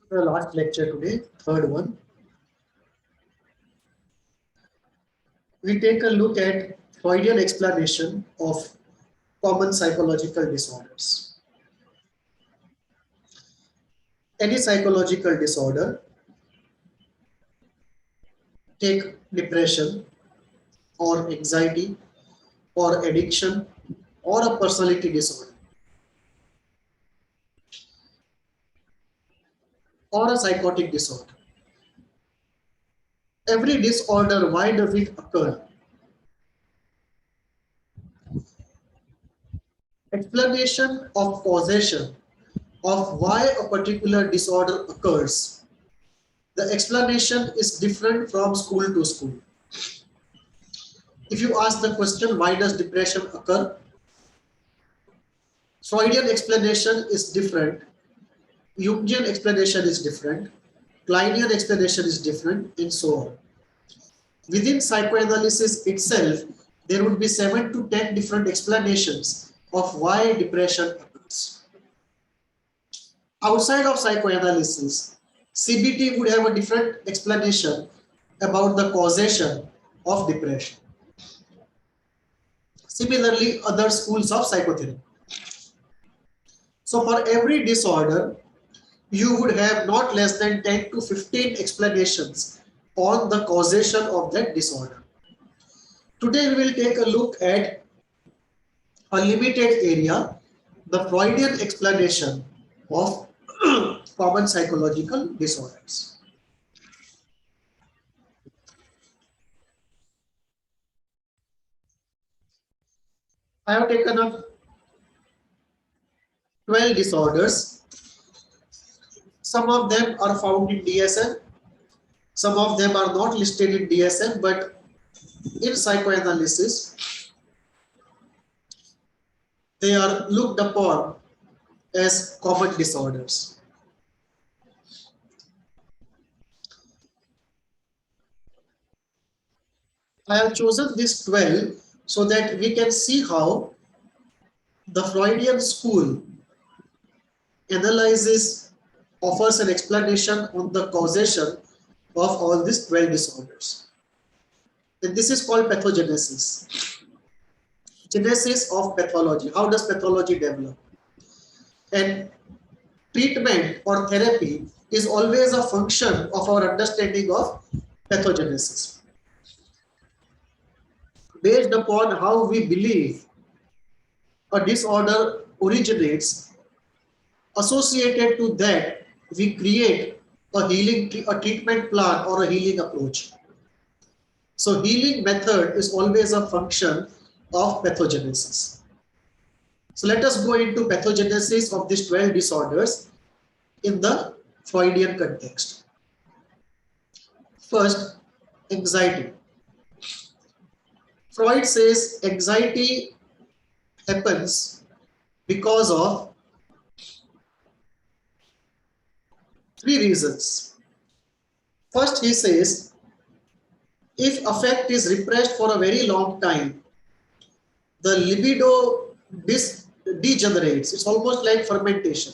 The last lecture today, third one. We take a look at Freudian explanation of common psychological disorders. Any psychological disorder, take depression or anxiety or addiction or a personality disorder or a psychotic disorder. Every disorder, why does it occur? Explanation of causation of why a particular disorder occurs. The explanation is different from school to school. If you ask the question, why does depression occur? Freudian explanation is different. Jungian explanation is different. Kleinian explanation is different, and so on. Within psychoanalysis itself, there would be 7 to 10 different explanations of why depression occurs. Outside of psychoanalysis, CBT would have a different explanation about the causation of depression. Similarly, other schools of psychotherapy. So for every disorder, you would have not less than 10 to 15 explanations on the causation of that disorder. Today we will take a look at a limited area, the Freudian explanation of common psychological disorders. I have taken up 12 disorders. Some of them are found in DSM. Some of them are not listed in DSM, but in psychoanalysis, they are looked upon as common disorders. I have chosen these 12 so that we can see how the Freudian school analyzes, offers an explanation on the causation of all these 12 disorders. And this is called pathogenesis. Genesis of pathology. How does pathology develop? And treatment or therapy is always a function of our understanding of pathogenesis. Based upon how we believe a disorder originates, associated to that, we create a treatment plan or a healing approach. So healing method is always a function of pathogenesis. So let us go into pathogenesis of these 12 disorders in the Freudian context. First, anxiety. Freud says anxiety happens because of 3 reasons. First, he says, if affect is repressed for a very long time, the libido degenerates. It's almost like fermentation.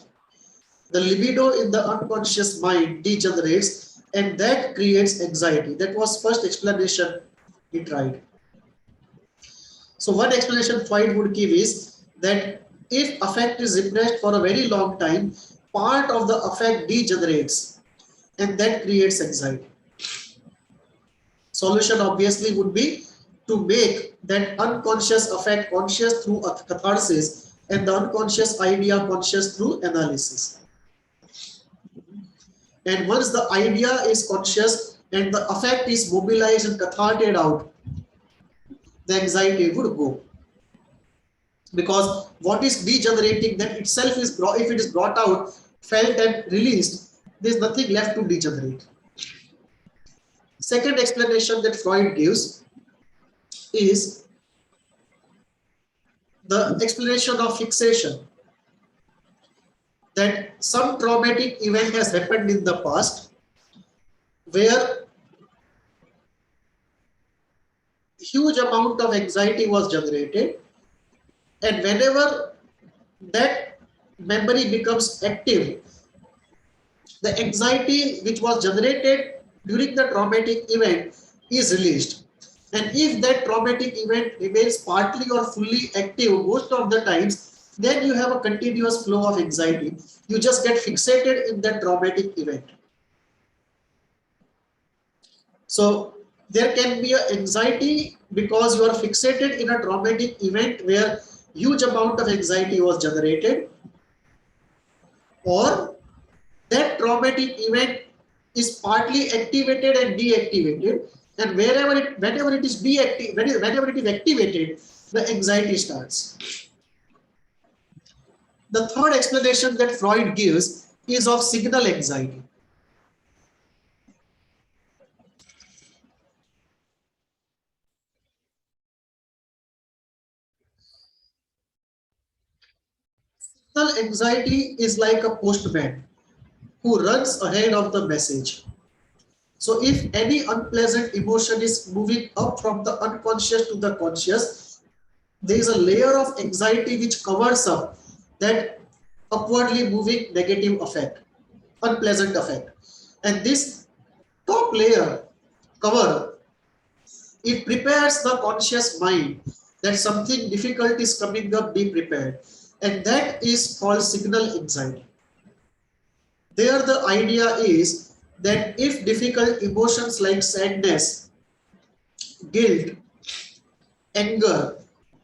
The libido in the unconscious mind degenerates, and that creates anxiety. That was first explanation he tried. So one explanation Freud would give is that if affect is repressed for a very long time, part of the affect degenerates, and that creates anxiety. Solution obviously would be to make that unconscious affect conscious through catharsis and the unconscious idea conscious through analysis. And once the idea is conscious and the affect is mobilized and catharted out, the anxiety would go. Because what is degenerating, that itself is, if it is brought out, felt and released, there is nothing left to degenerate. Second explanation that Freud gives is the explanation of fixation. That some traumatic event has happened in the past where huge amount of anxiety was generated, and whenever that memory becomes active, the anxiety which was generated during the traumatic event is released. And if that traumatic event remains partly or fully active most of the times, then you have a continuous flow of anxiety. You just get fixated in that traumatic event. So there can be an anxiety because you are fixated in a traumatic event where huge amount of anxiety was generated, or that traumatic event is partly activated and deactivated, and whenever it is whenever it is activated, the anxiety starts. The third explanation that Freud gives is of signal anxiety. Signal anxiety is like a postman who runs ahead of the message. So if any unpleasant emotion is moving up from the unconscious to the conscious, there is a layer of anxiety which covers up that upwardly moving negative effect, unpleasant effect. And this top layer cover, it prepares the conscious mind that something difficult is coming up, be prepared. And that is called signal anxiety. There the idea is that if difficult emotions like sadness, guilt, anger,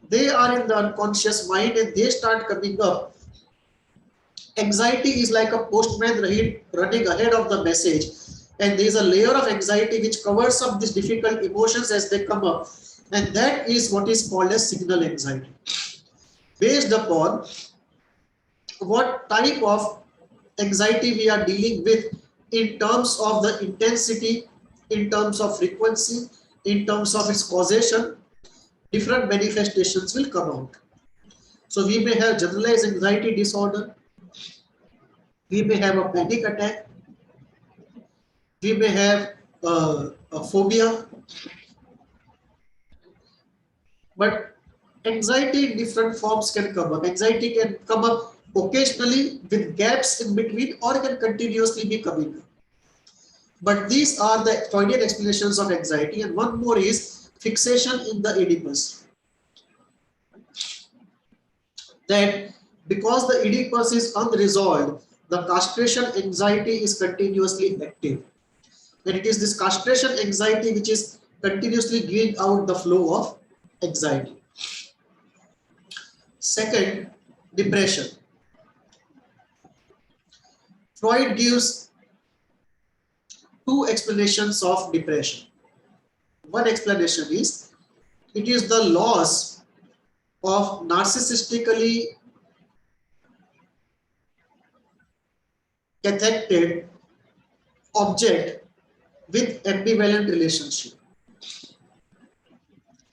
they are in the unconscious mind and they start coming up, anxiety is like a postman running ahead of the message, and there is a layer of anxiety which covers up these difficult emotions as they come up, and that is what is called as signal anxiety. Based upon what type of anxiety we are dealing with in terms of the intensity, in terms of frequency, in terms of its causation, different manifestations will come out. So we may have generalized anxiety disorder, we may have a panic attack, we may have a phobia, but anxiety in different forms can come up. Anxiety can come up occasionally with gaps in between, or can continuously be coming up. But these are the Freudian explanations of anxiety, and one more is fixation in the Oedipus. That because the Oedipus is unresolved, the castration anxiety is continuously active. And it is this castration anxiety which is continuously giving out the flow of anxiety. Second, depression. Freud gives two explanations of depression. One explanation is it is the loss of narcissistically cathected object with ambivalent relationship.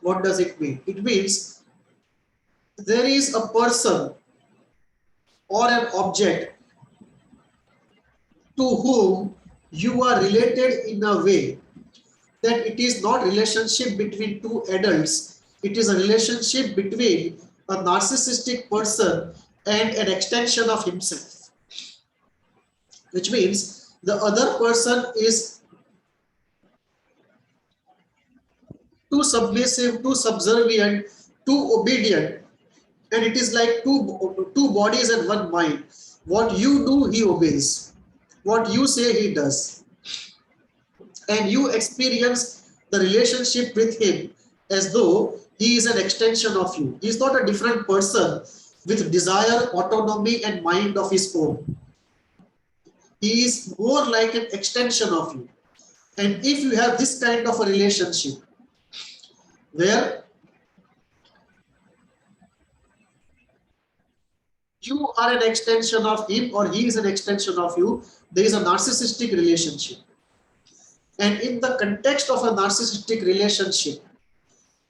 What does it mean? It means there is a person or an object to whom you are related in a way that it is not relationship between two adults, it is a relationship between a narcissistic person and an extension of himself, which means the other person is too submissive, too subservient, too obedient, and it is like two bodies and one mind. What you do, he obeys. What you say, he does. And you experience the relationship with him as though he is an extension of you. He is not a different person with desire, autonomy, and mind of his own. He is more like an extension of you. And if you have this kind of a relationship where you are an extension of him or he is an extension of you, there is a narcissistic relationship. And in the context of a narcissistic relationship,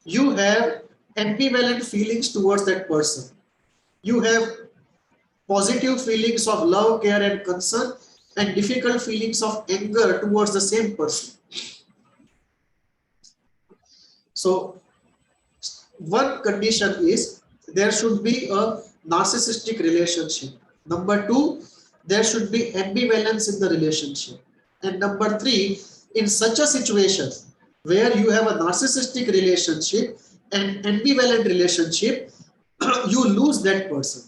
you have ambivalent feelings towards that person. You have positive feelings of love, care, and concern, and difficult feelings of anger towards the same person. So, one condition is there should be a narcissistic relationship. Number two, there should be ambivalence in the relationship. And number 3, in such a situation where you have a narcissistic relationship and ambivalent relationship, you lose that person.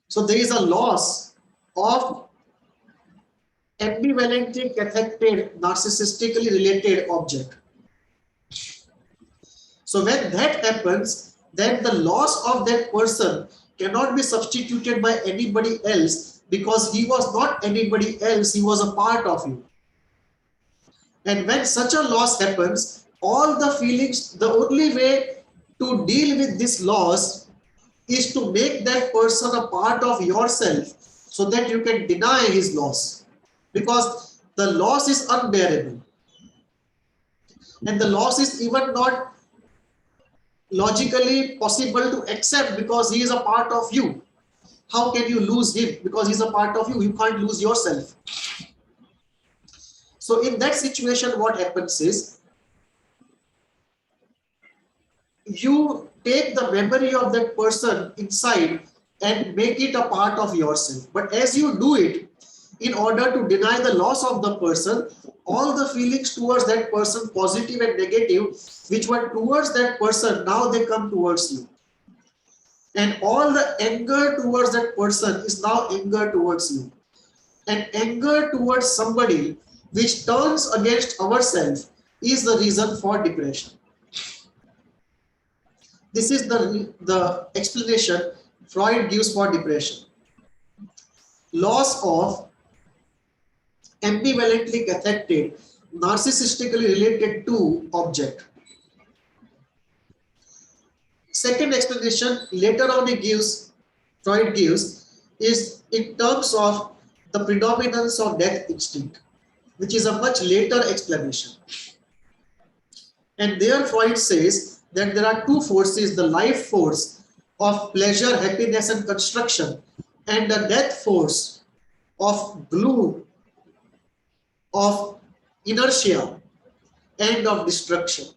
So there is a loss of ambivalently affected, narcissistically related object. So when that happens, then the loss of that person cannot be substituted by anybody else, because he was not anybody else, he was a part of you. And when such a loss happens, all the feelings, the only way to deal with this loss is to make that person a part of yourself so that you can deny his loss, because the loss is unbearable and the loss is even not logically possible to accept, because he is a part of you. How can you lose him? Because he's a part of you. You can't lose yourself. So in that situation, what happens is you take the memory of that person inside and make it a part of yourself. But as you do it, in order to deny the loss of the person, all the feelings towards that person, positive and negative, which were towards that person, now they come towards you. And all the anger towards that person is now anger towards you. And anger towards somebody which turns against ourselves is the reason for depression. This is the explanation Freud gives for depression. Loss of ambivalently affected, narcissistically related to object. Second explanation later on Freud gives, is in terms of the predominance of death instinct, which is a much later explanation. And there Freud says that there are two forces, the life force of pleasure, happiness and construction, and the death force of gloom, of inertia and of destruction.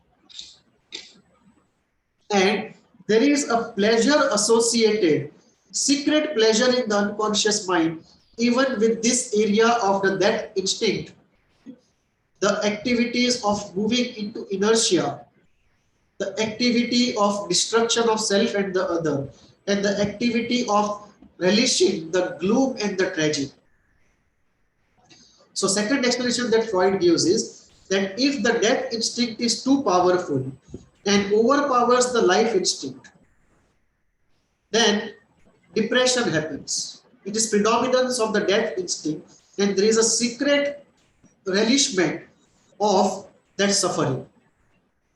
And there is a pleasure associated, secret pleasure in the unconscious mind, even with this area of the death instinct. The activities of moving into inertia, the activity of destruction of self and the other, and the activity of relishing the gloom and the tragic. So second explanation that Freud gives is that if the death instinct is too powerful and overpowers the life instinct, then depression happens. It is predominance of the death instinct, and there is a secret relishment of that suffering.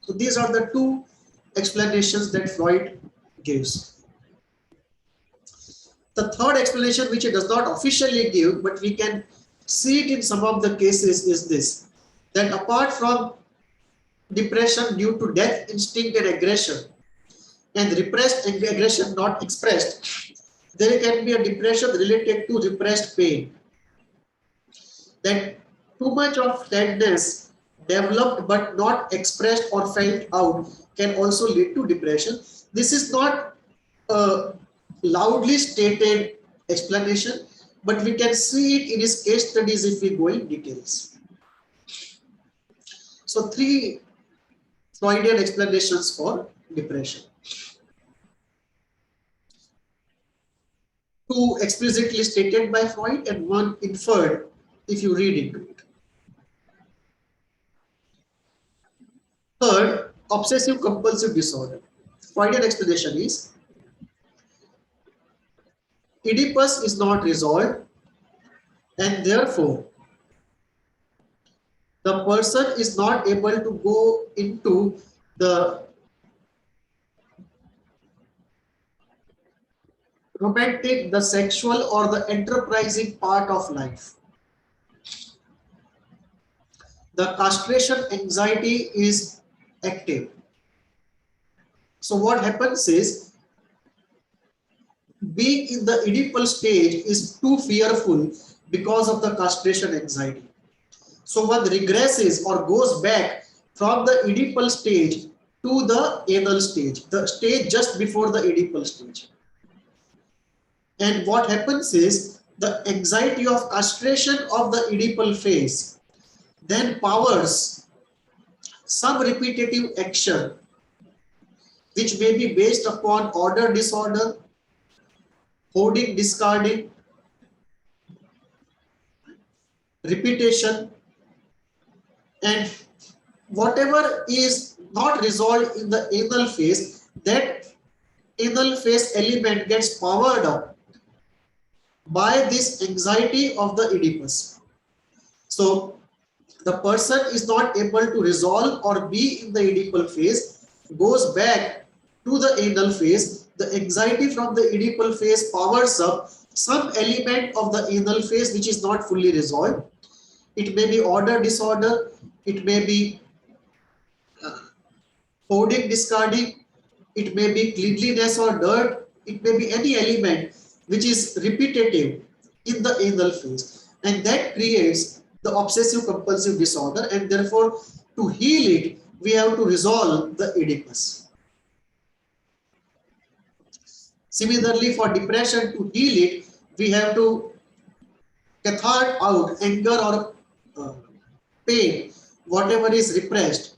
So these are the two explanations that Freud gives. The third explanation, which he does not officially give, but we can see it in some of the cases, is this: that apart from depression due to death instinct and aggression, and repressed aggression not expressed, there can be a depression related to repressed pain. That too much of sadness developed but not expressed or felt out can also lead to depression. This is not a loudly stated explanation, but we can see it in his case studies if we go in details. So three Freudian explanations for depression. Two explicitly stated by Freud and one inferred if you read into it. Third, obsessive compulsive disorder. Freudian explanation is Oedipus is not resolved, and therefore the person is not able to go into the romantic, the sexual or the enterprising part of life. The castration anxiety is active. So what happens is, being in the Oedipal stage is too fearful because of the castration anxiety. So one regresses or goes back from the Oedipal stage to the anal stage, the stage just before the Oedipal stage. And what happens is, the anxiety of castration of the Oedipal phase then powers some repetitive action which may be based upon order disorder, hoarding, discarding, repetition, and whatever is not resolved in the anal phase, that anal phase element gets powered up by this anxiety of the Oedipus. So the person is not able to resolve or be in the Oedipal phase, goes back to the anal phase. The anxiety from the Oedipal phase powers up some element of the anal phase which is not fully resolved. It may be order disorder, it may be hoarding, discarding, it may be cleanliness or dirt, it may be any element which is repetitive in the anal phase, and that creates the obsessive compulsive disorder, and therefore to heal it we have to resolve the Oedipus. Similarly, for depression, to heal it we have to cathart out anger or pain, whatever is repressed,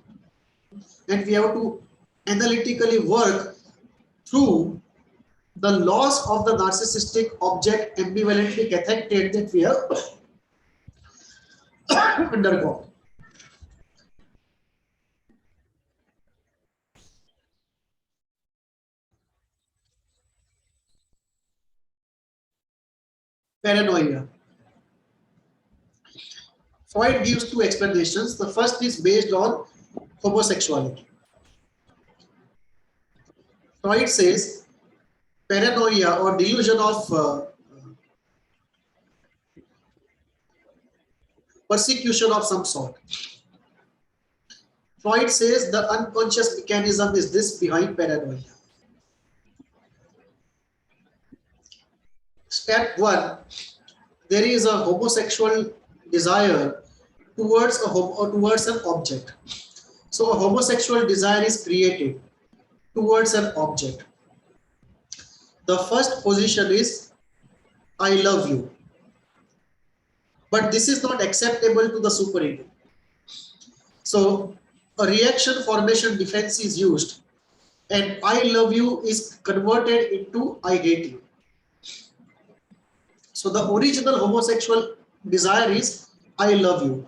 and we have to analytically work through the loss of the narcissistic object ambivalently cathected that we have undergone. Paranoia. Freud gives two explanations. The first is based on homosexuality. Freud says paranoia or delusion of persecution of some sort. Freud says the unconscious mechanism is this behind paranoia. Step 1, there is a homosexual desire towards an object. So a homosexual desire is created towards an object. The first position is I love you. But this is not acceptable to the superego. So a reaction formation defense is used, and I love you is converted into I hate you. So the original homosexual desire is I love you.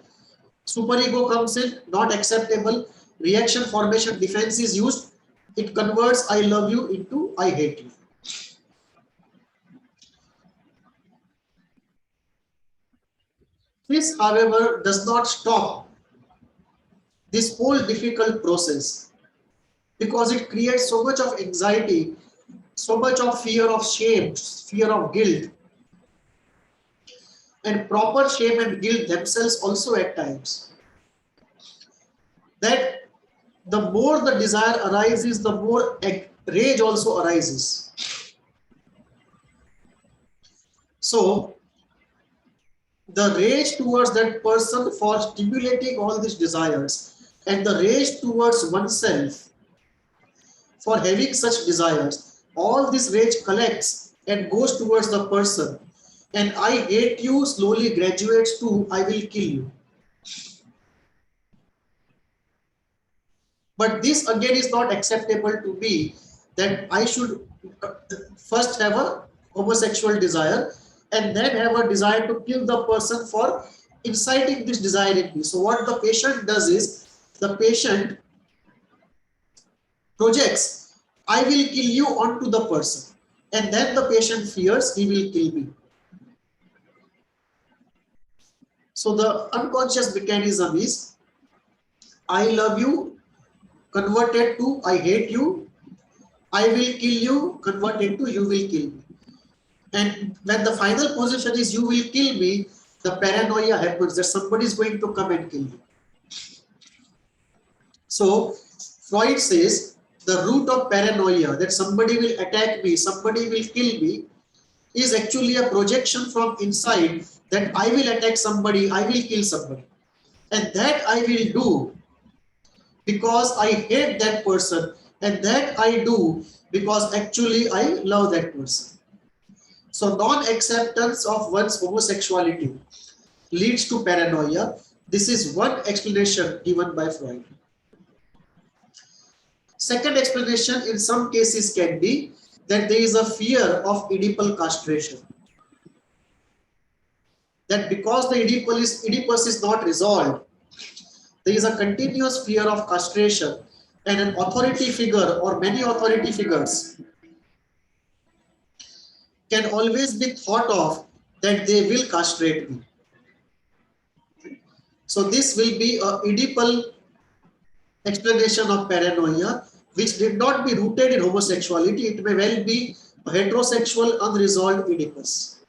Superego comes in, not acceptable. Reaction formation defense is used. It converts I love you into I hate you. This, however, does not stop this whole difficult process, because it creates so much of anxiety, so much of fear of shame, fear of guilt, and proper shame and guilt themselves also at times, that the more the desire arises, the more rage also arises. So the rage towards that person for stimulating all these desires, and the rage towards oneself for having such desires, all this rage collects and goes towards the person, and I hate you slowly graduates to I will kill you. But this again is not acceptable to me, that I should first have a homosexual desire and then have a desire to kill the person for inciting this desire in me. So what the patient does is, the patient projects I will kill you onto the person, and then the patient fears he will kill me. So the unconscious mechanism is I love you converted to I hate you, I will kill you converted to you will kill me. And when the final position is you will kill me, the paranoia happens that somebody is going to come and kill you. So Freud says the root of paranoia, that somebody will attack me, somebody will kill me, is actually a projection from inside that I will attack somebody, I will kill somebody. And that I will do because I hate that person, and that I do because actually I love that person. So non-acceptance of one's homosexuality leads to paranoia. This is one explanation given by Freud. Second explanation in some cases can be that there is a fear of Oedipal castration. That because the Oedipus is not resolved, there is a continuous fear of castration, and an authority figure or many authority figures can always be thought of that they will castrate me. So this will be a Oedipal explanation of paranoia, which did not be rooted in homosexuality. It may well be a heterosexual unresolved Oedipus.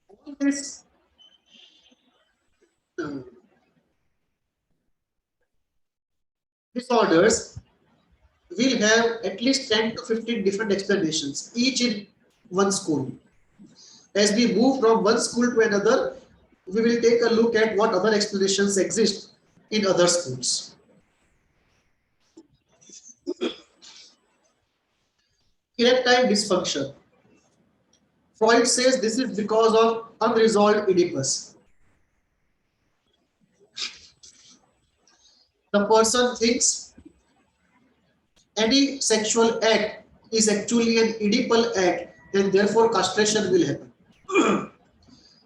All these disorders will have at least 10 to 15 different explanations, each in one school. As we move from one school to another, we will take a look at what other explanations exist in other schools. Erectile dysfunction. Freud says this is because of unresolved Oedipus. The person thinks any sexual act is actually an Oedipal act, and therefore castration will happen.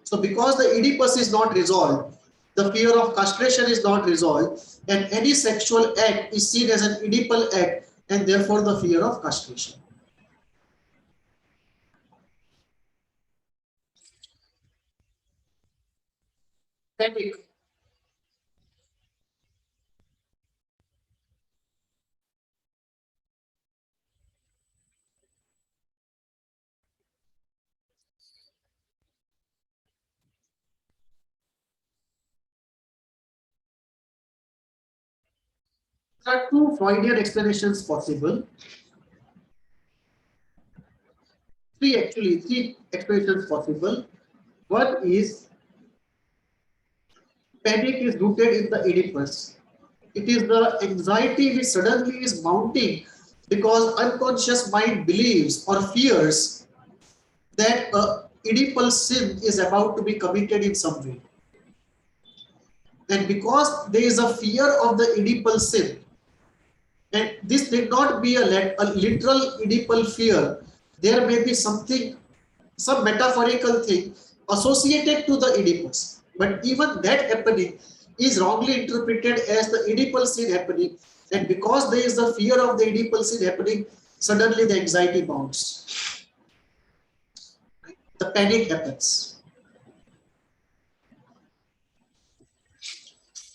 So because the Oedipus is not resolved, the fear of castration is not resolved, and any sexual act is seen as an Oedipal act, and therefore the fear of castration. Panic. There are two Freudian explanations possible. Three explanations possible. One is panic is rooted in the Oedipus. It is the anxiety which suddenly is mounting because unconscious mind believes or fears that a Oedipal sin is about to be committed in some way. And because there is a fear of the Oedipal sin, and this need not be a literal Oedipal fear, there may be something, some metaphorical thing associated to the Oedipus. But even that happening is wrongly interpreted as the Oedipal sin happening, and because there is the fear of the Oedipal sin happening, suddenly the anxiety mounts. The panic happens.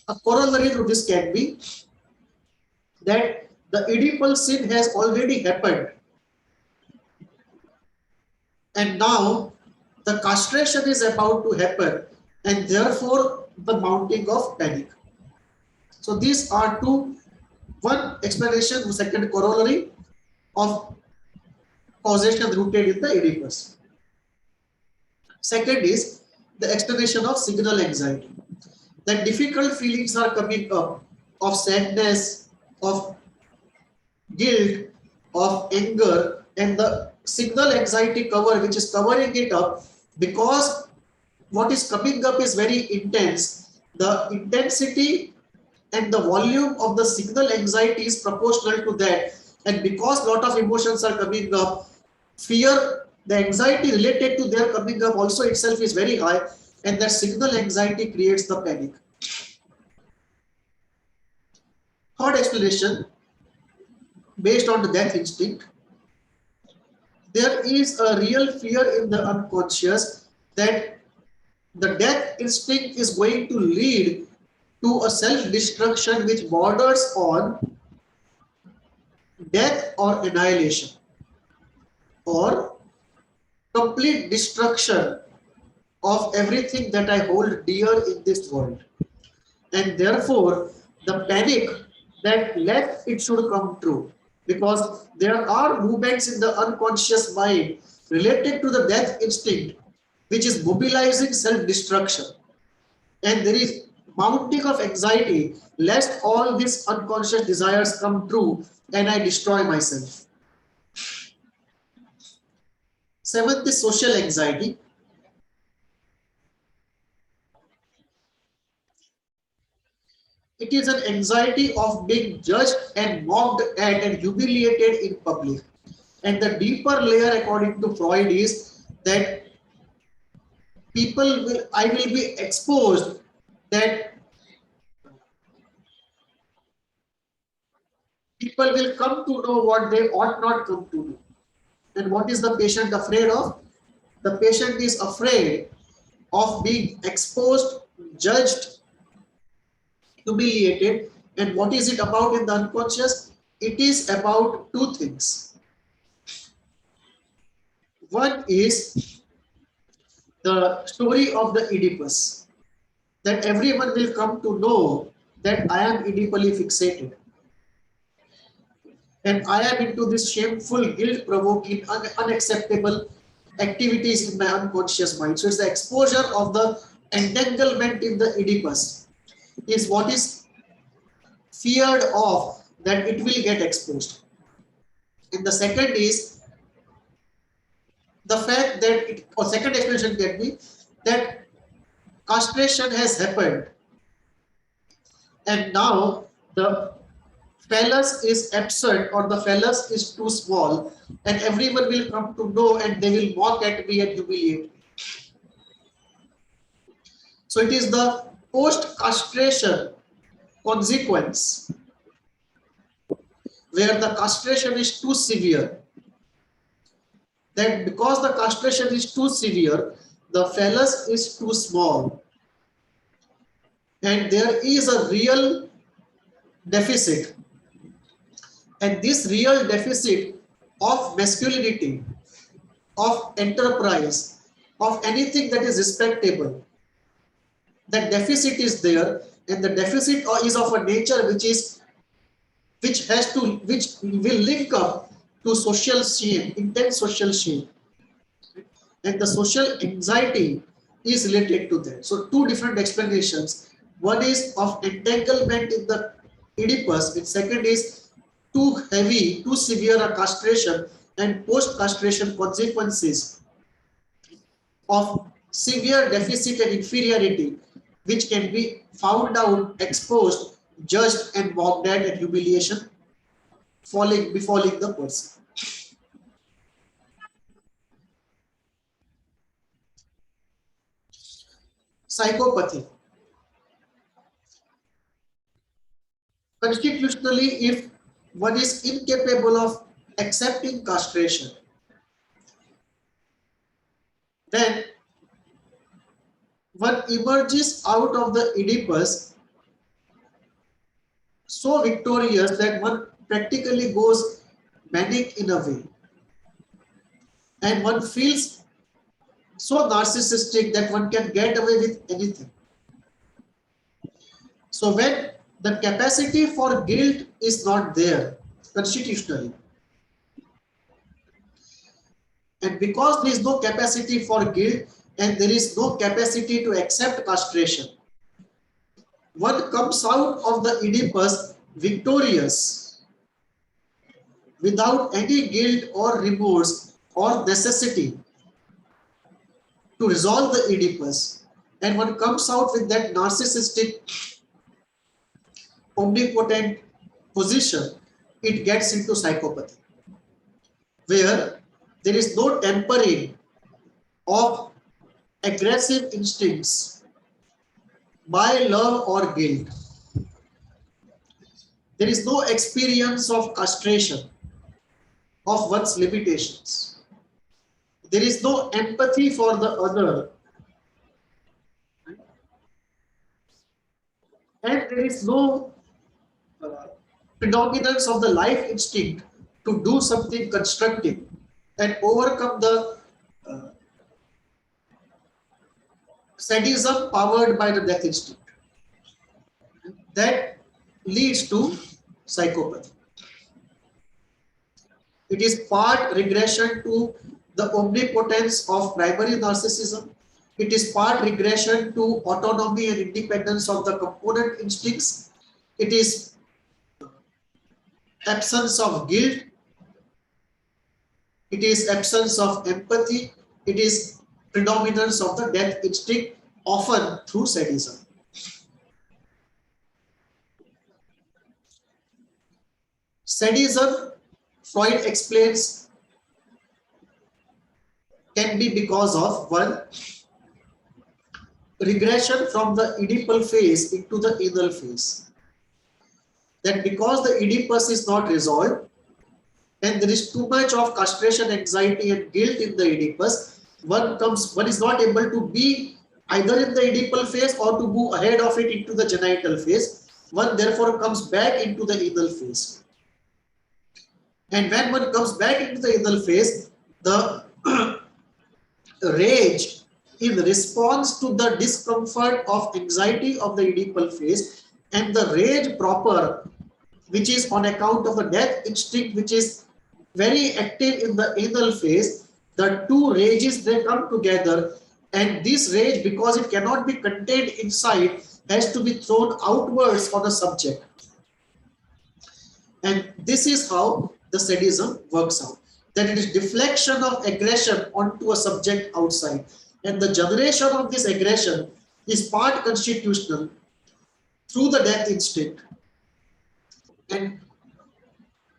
A corollary to this can be that the Oedipal sin has already happened, and now the castration is about to happen, and therefore the mounting of panic. So these are two, one explanation, second corollary of causation rooted in the Oedipus. Second is the explanation of signal anxiety. That difficult feelings are coming up of sadness, of guilt, of anger, and the signal anxiety cover which is covering it up, because what is coming up is very intense. The intensity and the volume of the signal anxiety is proportional to that, and because a lot of emotions are coming up, fear, the anxiety related to their coming up also itself is very high, and that signal anxiety creates the panic. Third explanation, based on the death instinct, there is a real fear in the unconscious that the death instinct is going to lead to a self-destruction which borders on death or annihilation, or complete destruction of everything that I hold dear in this world. And therefore, the panic that let it should come true, because there are movements in the unconscious mind related to the death instinct which is mobilizing self-destruction, and there is mounting of anxiety, lest all these unconscious desires come true and I destroy myself. Seventh is social anxiety. It is an anxiety of being judged and mocked at and humiliated in public. And the deeper layer, according to Freud, is that I will be exposed, that people will come to know what they ought not come to know. And what is the patient afraid of? The patient is afraid of being exposed, judged, humiliated. And what is it about in the unconscious? It is about two things. One is the story of the Oedipus, that everyone will come to know that I am Oedipally fixated. And I am into this shameful, guilt-provoking, unacceptable activities in my unconscious mind. So it's the exposure of the entanglement in the Oedipus is what is feared of, that it will get exposed. And the second is the fact that, or second explanation can be that castration has happened and now the phallus is absent or the phallus is too small, and everyone will come to know and they will mock at me and humiliate me. So it is the post-castration consequence where the castration is too severe. That because the castration is too severe, the phallus is too small. And there is a real deficit. And this real deficit of masculinity, of enterprise, of anything that is respectable, that deficit is there, and the deficit is of a nature which will link up to social shame, intense social shame. And the social anxiety is related to that. So two different explanations. One is of entanglement in the Oedipus, and second is too heavy, too severe a castration and post-castration consequences of severe deficit and inferiority, which can be found out, exposed, judged and mocked at, and humiliation befalling the person. Psychopathy. Constitutionally, if one is incapable of accepting castration, then one emerges out of the Oedipus so victorious that one practically goes manic in a way. And one feels so narcissistic that one can get away with anything. So when the capacity for guilt is not there constitutionally, and because there is no capacity for guilt and there is no capacity to accept castration, one comes out of the Oedipus victorious without any guilt or remorse or necessity to resolve the Oedipus, and one comes out with that narcissistic omnipotent position. It gets into psychopathy, where there is no tempering of aggressive instincts by love or guilt. There is no experience of castration of one's limitations. There is no empathy for the other. And there is no predominance of the life instinct to do something constructive and overcome the sadism powered by the death instinct. That leads to psychopathy. It is part regression to the omnipotence of primary narcissism It is part regression to autonomy and independence of the component instincts. It is absence of guilt. It is absence of empathy. It is predominance of the death instinct, often through sadism. Sadism, Freud explains, can be because of one, regression from the Oedipal phase into the anal phase. That because the Oedipus is not resolved and there is too much of castration, anxiety and guilt in the Oedipus, one is not able to be either in the Oedipal phase or to move ahead of it into the genital phase. One therefore comes back into the anal phase. And when one comes back into the anal phase, the rage in response to the discomfort of anxiety of the Oedipal phase and the rage proper, which is on account of the death instinct, which is very active in the anal phase, the two rages, they come together, and this rage, because it cannot be contained inside, has to be thrown outwards on a subject. And this is how the sadism works out. That it is deflection of aggression onto a subject outside. And the generation of this aggression is part constitutional through the death instinct and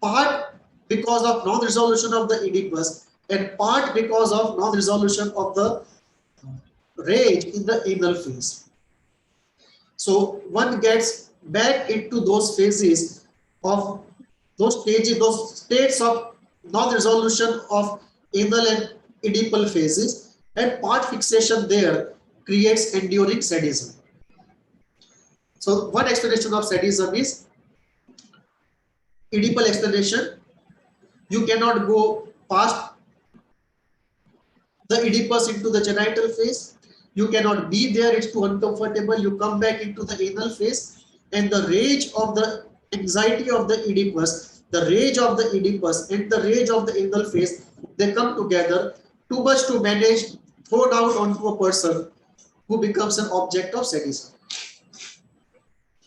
part because of non-resolution of the Oedipus and part because of non-resolution of the rage in the anal phase. So one gets back into those phases of those states of non-resolution of anal and Oedipal phases, and part fixation there creates enduring sadism. So one explanation of sadism is Oedipal explanation. You cannot go past the Oedipus into the genital phase. You cannot be there, it's too uncomfortable. You come back into the anal phase, and the rage of the anxiety of the Oedipus, the rage of the Oedipus and the rage of the anal phase, they come together, too much to manage, thrown out onto a person who becomes an object of sadism.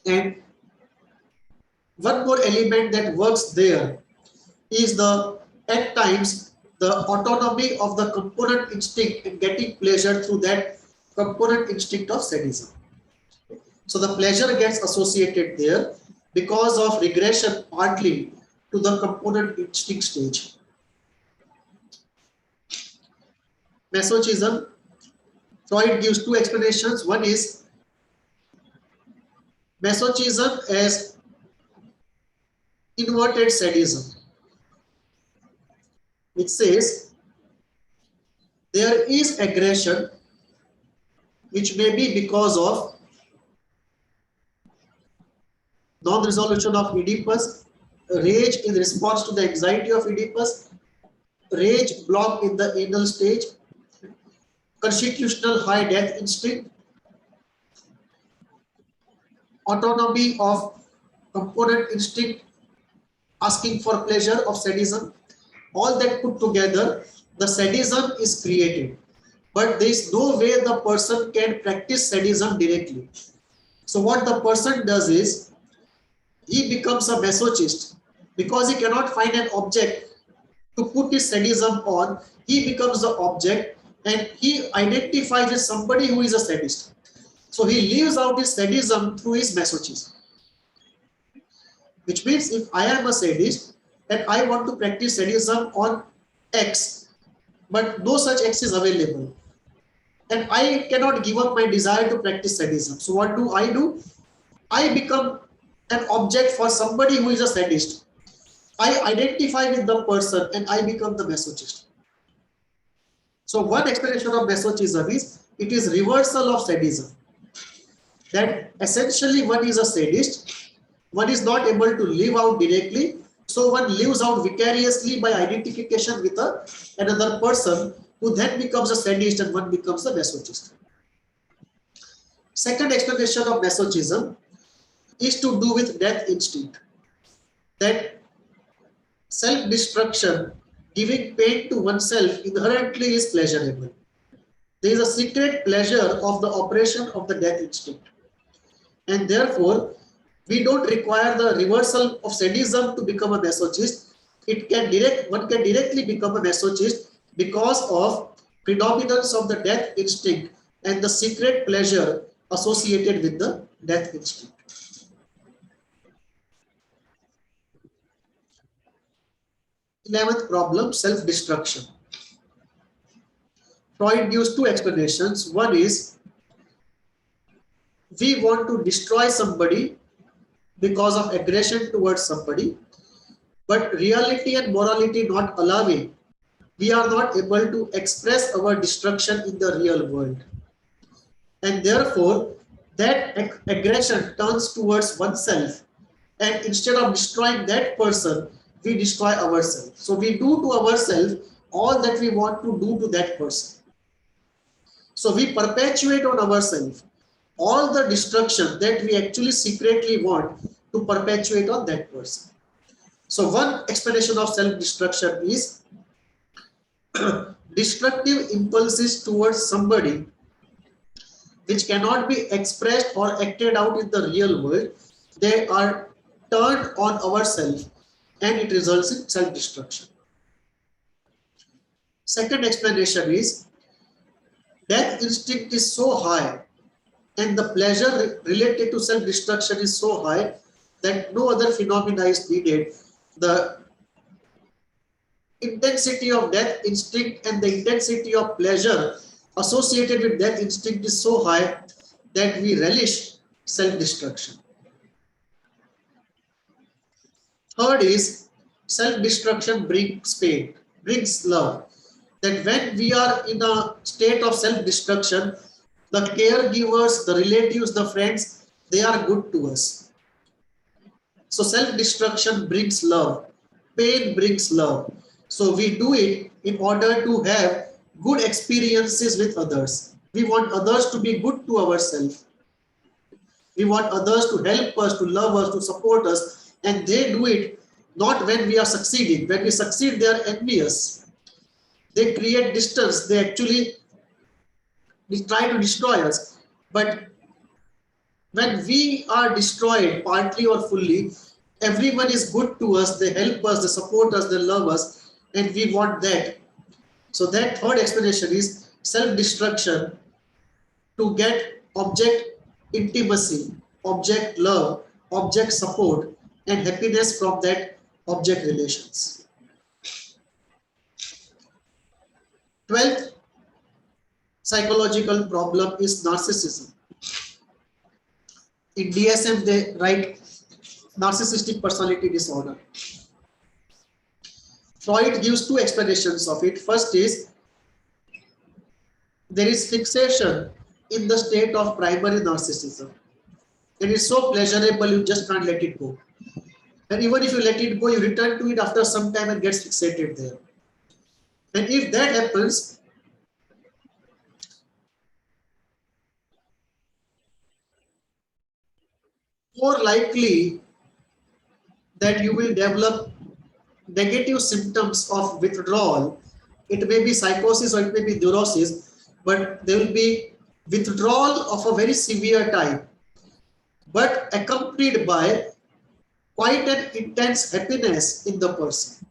And one more element that works there is at times the autonomy of the component instinct and getting pleasure through that component instinct of sadism. So the pleasure gets associated there because of regression partly to the component instinct stage. Masochism, Freud gives two explanations. One is masochism as inverted sadism, which says there is aggression which may be because of non-resolution of Oedipus, rage in response to the anxiety of Oedipus, rage block in the anal stage, constitutional high death instinct, autonomy of component instinct asking for pleasure of sadism. All that put together, the sadism is created. But there is no way the person can practice sadism directly. So what the person does is, he becomes a masochist because he cannot find an object to put his sadism on. He becomes the object and he identifies as somebody who is a sadist. So he lives out his sadism through his masochism. Which means if I am a sadist and I want to practice sadism on X, but no such X is available, and I cannot give up my desire to practice sadism. So what do? I become an object for somebody who is a sadist. I identify with the person and I become the masochist. So one explanation of masochism is it is reversal of sadism. That essentially one is a sadist, one is not able to live out directly, so one lives out vicariously by identification with another person who then becomes a sadist and one becomes a masochist. Second explanation of masochism is to do with death instinct. That self-destruction, giving pain to oneself inherently is pleasurable. there is a secret pleasure of the operation of the death instinct. And therefore, we don't require the reversal of sadism to become a masochist. One can directly become a masochist because of predominance of the death instinct and the secret pleasure associated with the death instinct. Eleventh problem, self-destruction. Freud gives two explanations. One is, we want to destroy somebody because of aggression towards somebody, but reality and morality not allowing, we are not able to express our destruction in the real world. And therefore, that aggression turns towards oneself, and instead of destroying that person, we destroy ourselves. So we do to ourselves all that we want to do to that person. So we perpetuate on ourselves all the destruction that we actually secretly want to perpetuate on that person. So one explanation of self-destruction is destructive impulses towards somebody which cannot be expressed or acted out in the real world. They are turned on ourselves and it results in self-destruction. Second explanation is death instinct is so high and the pleasure related to self-destruction is so high that no other phenomena is needed. The intensity of death instinct and the intensity of pleasure associated with death instinct is so high that we relish self-destruction. Third is self-destruction brings pain, brings love. That when we are in a state of self-destruction, the caregivers, the relatives, the friends, they are good to us. So self-destruction brings love, pain brings love. So we do it in order to have good experiences with others. We want others to be good to ourselves. We want others to help us, to love us, to support us, and they do it not when we are succeeding. When we succeed, they are envious. They create distance. They actually try to destroy us. But when we are destroyed, partly or fully, everyone is good to us. They help us, they support us, they love us, and we want that. So that third explanation is self-destruction to get object intimacy, object love, object support, and happiness from that object relations. 12th psychological problem is narcissism. In DSM, they write narcissistic personality disorder. Freud gives two explanations of it. First is, there is fixation in the state of primary narcissism. It is so pleasurable, you just can't let it go. And even if you let it go, you return to it after some time and gets fixated there. And if that happens, more likely that you will develop negative symptoms of withdrawal. It may be psychosis or it may be neurosis, but there will be withdrawal of a very severe type, but accompanied by quite an intense happiness in the person.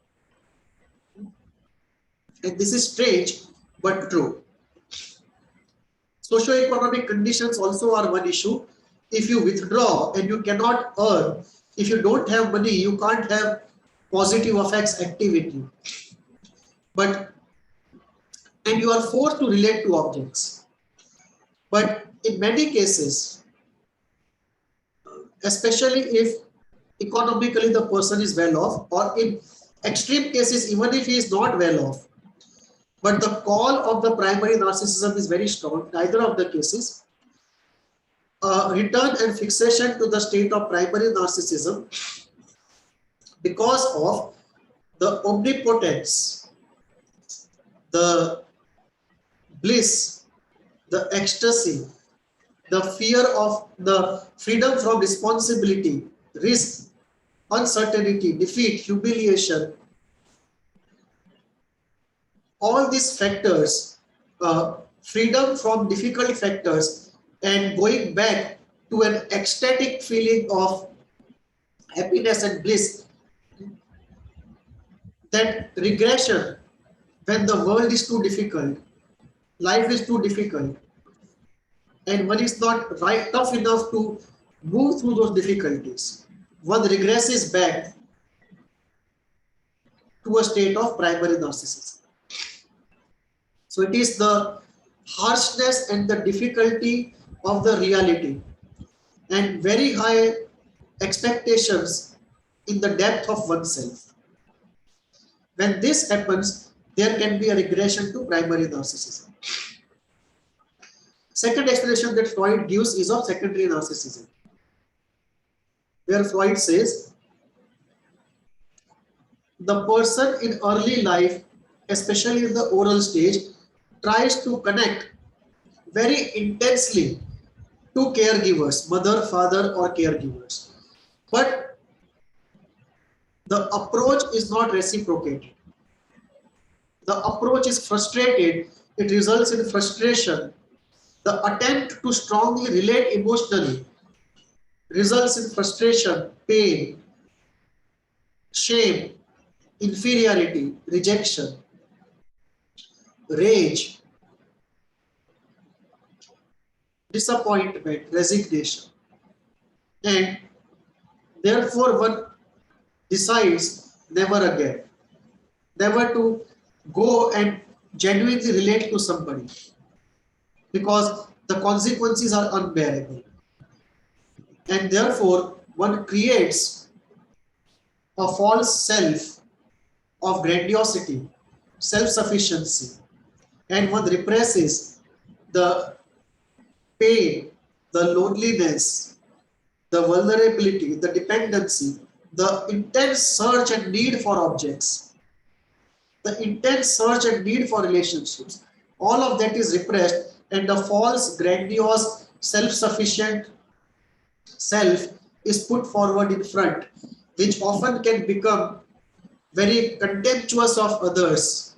And this is strange, but true. Socioeconomic conditions also are one issue. If you withdraw and you cannot earn, if you don't have money, you can't have positive affects activity. And you are forced to relate to objects. But in many cases, especially if economically the person is well off, or in extreme cases, even if he is not well off, but the call of the primary narcissism is very strong, neither of the cases, return and fixation to the state of primary narcissism because of the omnipotence, the bliss, the ecstasy, the fear of the freedom from responsibility, risk, uncertainty, defeat, humiliation. All these factors freedom from difficult factors, and going back to an ecstatic feeling of happiness and bliss. That regression, when the world is too difficult, life is too difficult, and one is not right tough enough to move through those difficulties, one regresses back to a state of primary narcissism. So it is the harshness and the difficulty of the reality and very high expectations in the depth of oneself. When this happens, there can be a regression to primary narcissism. Second explanation that Freud gives is of secondary narcissism, where Freud says the person in early life, especially in the oral stage, tries to connect very intensely to caregivers, mother, father, or caregivers. But the approach is not reciprocated. The approach is frustrated. It results in frustration. The attempt to strongly relate emotionally results in frustration, pain, shame, inferiority, rejection, rage, disappointment, resignation. And therefore one decides never again, never to go and genuinely relate to somebody, because the consequences are unbearable. And therefore one creates a false self of grandiosity, self-sufficiency, and one represses the pain, the loneliness, the vulnerability, the dependency, the intense search and need for objects, the intense search and need for relationships. All of that is repressed, and the false, grandiose, self-sufficient self is put forward in front, which often can become very contemptuous of others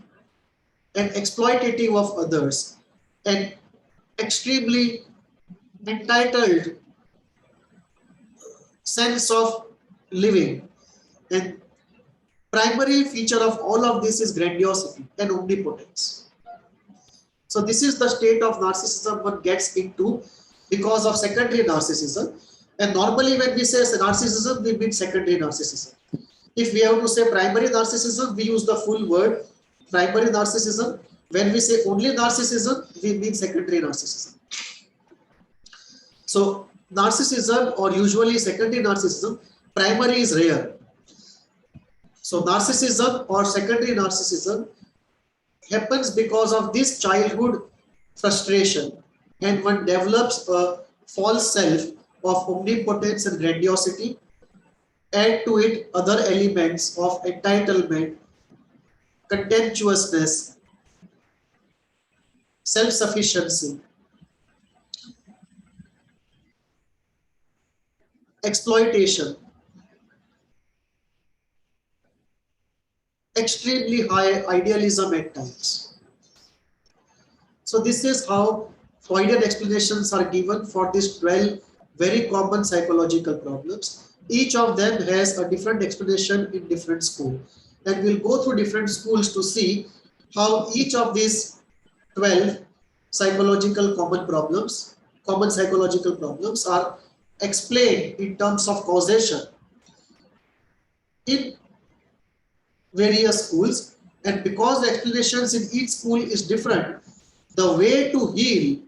and exploitative of others and extremely entitled sense of living. And primary feature of all of this is grandiosity and omnipotence. So this is the state of narcissism one gets into because of secondary narcissism. And normally when we say narcissism, we mean secondary narcissism. If we have to say primary narcissism, we use the full word primary narcissism. When we say only narcissism, we mean secondary narcissism. So narcissism, or usually secondary narcissism, primary is rare. So narcissism or secondary narcissism happens because of this childhood frustration, and one develops a false self of omnipotence and grandiosity. Add to it other elements of entitlement, contemptuousness, self-sufficiency, exploitation, extremely high idealism at times. So this is how Freudian explanations are given for these 12 very common psychological problems. Each of them has a different explanation in different schools. And we'll go through different schools to see how each of these 12 psychological common psychological problems are explained in terms of causation in various schools. And because the explanations in each school is different, the way to heal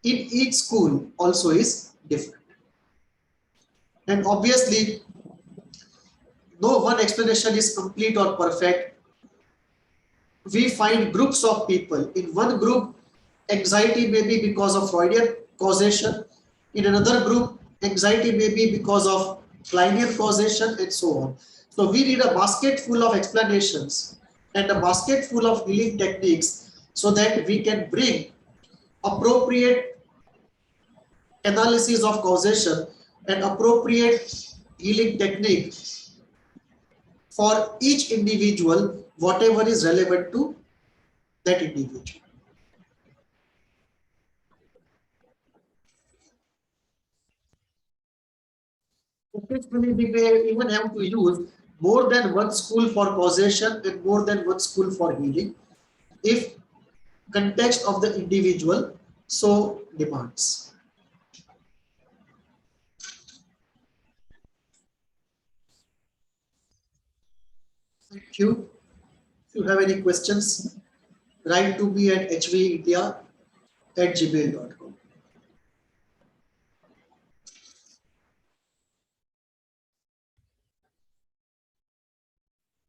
in each school also is different. And obviously, no one explanation is complete or perfect. We find groups of people. In one group, anxiety may be because of Freudian causation. In another group, anxiety may be because of Kleinian causation, and so on. So we need a basket full of explanations and a basket full of healing techniques so that we can bring appropriate analysis of causation and appropriate healing technique for each individual, whatever is relevant to that individual. Occasionally, we may even have to use more than one school for causation and more than one school for healing, if context of the individual so demands. Thank you. If you have any questions, write to me at hvindia@gmail.com.